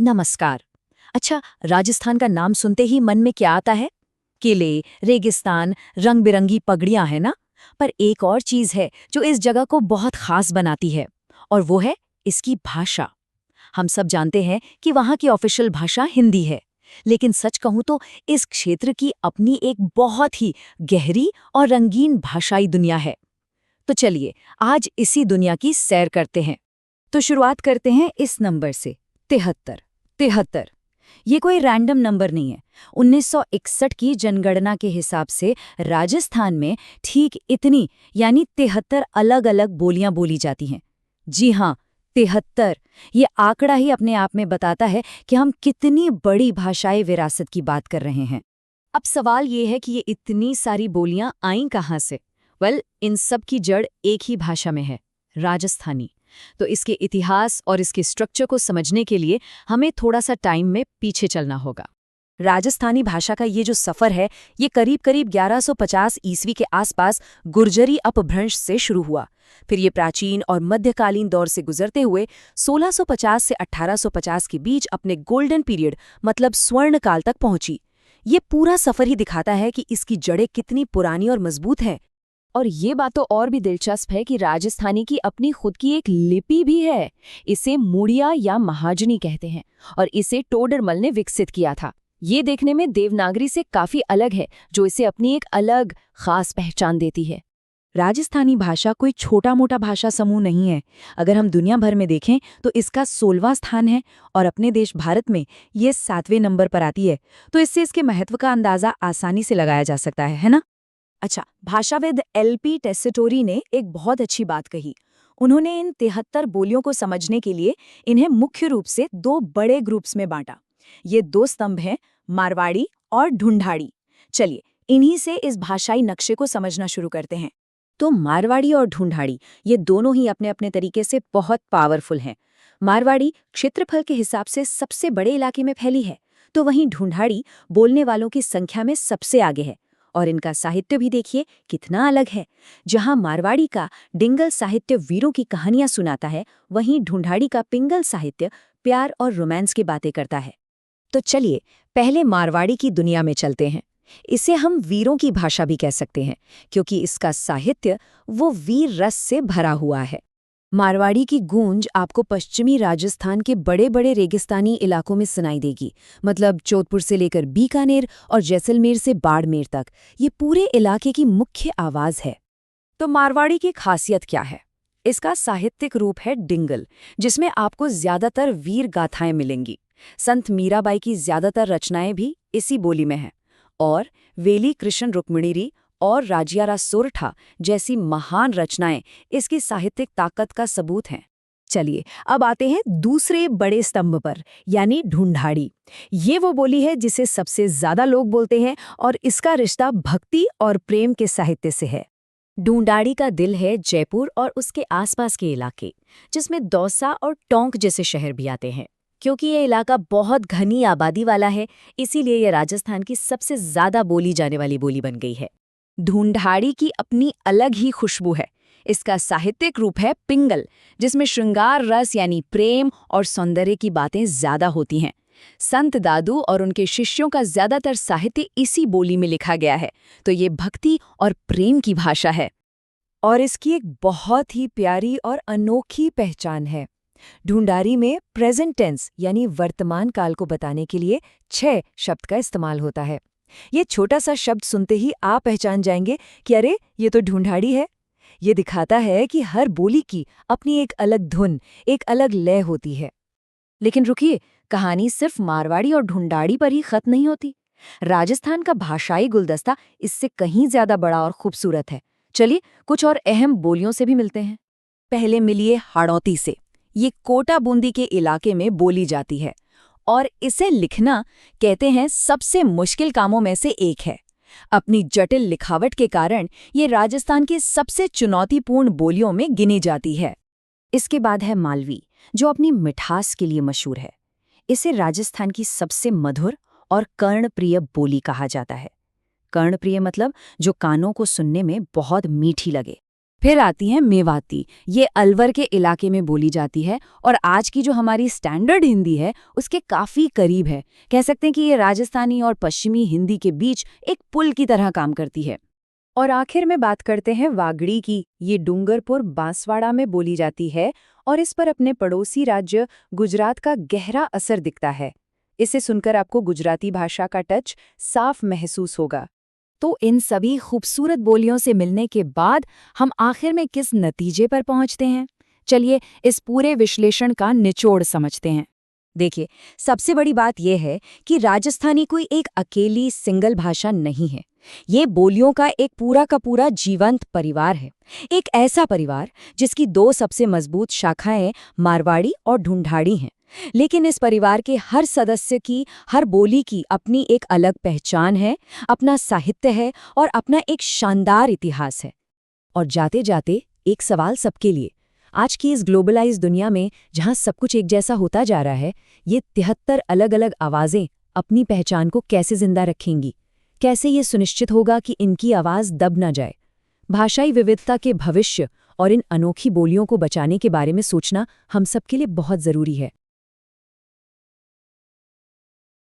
नमस्कार। अच्छा, राजस्थान का नाम सुनते ही मन में क्या आता है? किले, रेगिस्तान, रंग-बिरंगी पगड़ियां है ना? पर एक और चीज है जो इस जगह को बहुत खास बनाती है, और वो है इसकी भाषा। हम सब जानते हैं कि वहाँ की ऑफिशियल भाषा हिंदी है, लेकिन सच कहूँ तो इस क्षेत्र की अपनी एक बहुत ही गहरी और रंगीन भाषाई दुनिया है। तो चलिए, आज इसी दुनिया की सैर करते हैं। तो शुरुआत करते हैं इस नंबर से, 73। 73 ये कोई रैंडम नंबर नहीं है। 1961 की जनगणना के हिसाब से राजस्थान में ठीक इतनी यानी 73 अलग-अलग बोलियां बोली जाती हैं। जी हाँ, 73। ये आंकड़ा ही अपने आप में बताता है कि हम कितनी बड़ी भाषाई विरासत की बात कर रहे हैं। अब सवाल ये है कि ये इतनी सारी बोलियां आईं कहाँ से? इन सब की जड़ एक ही भाषा में है, राजस्थानी। तो इसके इतिहास और इसके स्ट्रक्चर को समझने के लिए हमें थोड़ा सा टाइम में पीछे चलना होगा। राजस्थानी भाषा का ये जो सफ़र है, ये करीब-करीब 1150 ईस्वी के आसपास गुर्जरी अपभ्रंश से शुरू हुआ। फिर ये प्राचीन और मध्यकालीन दौर से गुजरते हुए 1650 से 1850 के बीच अपने गोल्डन पीरियड मतलब स्वर्ण काल तक पहुंची। ये पूरा सफ़र ही दिखाता है कि इसकी जड़ें कितनी पुरानी और मजबूत हैं। और ये बात तो और भी दिलचस्प है कि राजस्थानी की अपनी खुद की एक लिपि भी है। इसे मुड़िया या महाजनी कहते हैं, और इसे टोडरमल ने विकसित किया था। ये देखने में देवनागरी से काफी अलग है, जो इसे अपनी एक अलग खास पहचान देती है। राजस्थानी भाषा कोई छोटा मोटा भाषा समूह नहीं है। अगर हम दुनिया भर में देखें तो इसका 16वां स्थान है, और अपने देश भारत में ये 7वें नंबर पर आती है। तो इससे इसके महत्व का अंदाजा आसानी से लगाया जा सकता है ना? अच्छा, भाषाविद एल.पी. टेस्सेटोरी ने एक बहुत अच्छी बात कही। उन्होंने इन 73 बोलियों को समझने के लिए इन्हें मुख्य रूप से दो बड़े ग्रुप्स में बांटा। ये दो स्तंभ हैं, मारवाड़ी और ढूंढाड़ी। चलिए, इन्हीं से इस भाषाई नक्शे को समझना शुरू करते हैं। तो मारवाड़ी और ढूंढाड़ी ये दोनों ही अपने अपने तरीके से बहुत पावरफुल हैं। मारवाड़ी क्षेत्रफल के हिसाब से सबसे बड़े इलाके में फैली है, तो वहीं ढूंढाड़ी बोलने वालों की संख्या में सबसे आगे है। और इनका साहित्य भी देखिए कितना अलग है। जहां मारवाड़ी का डिंगल साहित्य वीरों की कहानियां सुनाता है, वहीं ढूंढाड़ी का पिंगल साहित्य प्यार और रोमांस की बातें करता है। तो चलिए, पहले मारवाड़ी की दुनिया में चलते हैं। इसे हम वीरों की भाषा भी कह सकते हैं, क्योंकि इसका साहित्य वो वीर रस से भरा हुआ है। मारवाड़ी की गूंज आपको पश्चिमी राजस्थान के बड़े बड़े रेगिस्तानी इलाकों में सुनाई देगी, मतलब जोधपुर से लेकर बीकानेर और जैसलमेर से बाड़मेर तक। ये पूरे इलाके की मुख्य आवाज है। तो मारवाड़ी की खासियत क्या है? इसका साहित्यिक रूप है डिंगल, जिसमें आपको ज्यादातर वीर गाथाएं मिलेंगी। संत मीराबाई की ज्यादातर रचनाएं भी इसी बोली में हैं, और वेली कृष्ण रुक्मिणीरी और राजियारा सोरठा जैसी महान रचनाएं इसकी साहित्यिक ताकत का सबूत हैं। चलिए, अब आते हैं दूसरे बड़े स्तंभ पर, यानी ढूंढाड़ी। ये वो बोली है जिसे सबसे ज्यादा लोग बोलते हैं, और इसका रिश्ता भक्ति और प्रेम के साहित्य से है। ढूंढाड़ी का दिल है जयपुर और उसके आसपास के इलाके, जिसमें दौसा और टोंक जैसे शहर भी आते हैं। क्योंकि ये इलाका बहुत घनी आबादी वाला है, इसीलिए ये राजस्थान की सबसे ज्यादा बोली जाने वाली बोली बन गई है। ढूंढाड़ी की अपनी अलग ही खुशबू है। इसका साहित्यिक रूप है पिंगल, जिसमें श्रृंगार रस यानी प्रेम और सौंदर्य की बातें ज्यादा होती हैं। संत दादू और उनके शिष्यों का ज्यादातर साहित्य इसी बोली में लिखा गया है, तो ये भक्ति और प्रेम की भाषा है। और इसकी एक बहुत ही प्यारी और अनोखी पहचान है। ढूंढारी में प्रेजेंट टेंस यानी वर्तमान काल को बताने के लिए 6 शब्द का इस्तेमाल होता है। ये छोटा सा शब्द सुनते ही आप पहचान जाएंगे कि अरे, ये तो ढूंढाड़ी है। ये दिखाता है कि हर बोली की अपनी एक अलग धुन, एक अलग लय होती है। लेकिन रुकिए, कहानी सिर्फ मारवाड़ी और ढूंढाड़ी पर ही खत्म नहीं होती। राजस्थान का भाषाई गुलदस्ता इससे कहीं ज्यादा बड़ा और खूबसूरत है। चलिए, कुछ और अहम बोलियों से भी मिलते हैं। पहले मिलिए हाड़ौती से। ये कोटा बूंदी के इलाके में बोली जाती है, और इसे लिखना कहते हैं सबसे मुश्किल कामों में से एक है। अपनी जटिल लिखावट के कारण ये राजस्थान की सबसे चुनौतीपूर्ण बोलियों में गिनी जाती है। इसके बाद है मालवी, जो अपनी मिठास के लिए मशहूर है। इसे राजस्थान की सबसे मधुर और कर्णप्रिय बोली कहा जाता है। कर्णप्रिय मतलब जो कानों को सुनने में बहुत मीठी लगे। फिर आती है मेवाती। ये अलवर के इलाके में बोली जाती है और आज की जो हमारी स्टैंडर्ड हिंदी है उसके काफ़ी करीब है। कह सकते हैं कि ये राजस्थानी और पश्चिमी हिंदी के बीच एक पुल की तरह काम करती है। और आखिर में बात करते हैं वागड़ी की। ये डूंगरपुर बांसवाड़ा में बोली जाती है और इस पर अपने पड़ोसी राज्य गुजरात का गहरा असर दिखता है। इसे सुनकर आपको गुजराती भाषा का टच साफ महसूस होगा। तो इन सभी खूबसूरत बोलियों से मिलने के बाद हम आखिर में किस नतीजे पर पहुंचते हैं? चलिए इस पूरे विश्लेषण का निचोड़ समझते हैं। देखिए, सबसे बड़ी बात यह है कि राजस्थानी कोई एक अकेली सिंगल भाषा नहीं है। ये बोलियों का एक पूरा का पूरा जीवंत परिवार है। एक ऐसा परिवार जिसकी दो सबसे मजबूत शाखाएं मारवाड़ी और ढूंढाड़ी हैं। लेकिन इस परिवार के हर सदस्य की, हर बोली की अपनी एक अलग पहचान है, अपना साहित्य है और अपना एक शानदार इतिहास है। और जाते जाते एक सवाल सबके लिए, आज की इस ग्लोबलाइज दुनिया में जहां सब कुछ एक जैसा होता जा रहा है, ये 73 अलग अलग आवाज़ें अपनी पहचान को कैसे जिंदा रखेंगी? कैसे ये सुनिश्चित होगा कि इनकी आवाज़ दब न जाए? भाषाई विविधता के भविष्य और इन अनोखी बोलियों को बचाने के बारे में सोचना हम सबके लिए बहुत ज़रूरी है।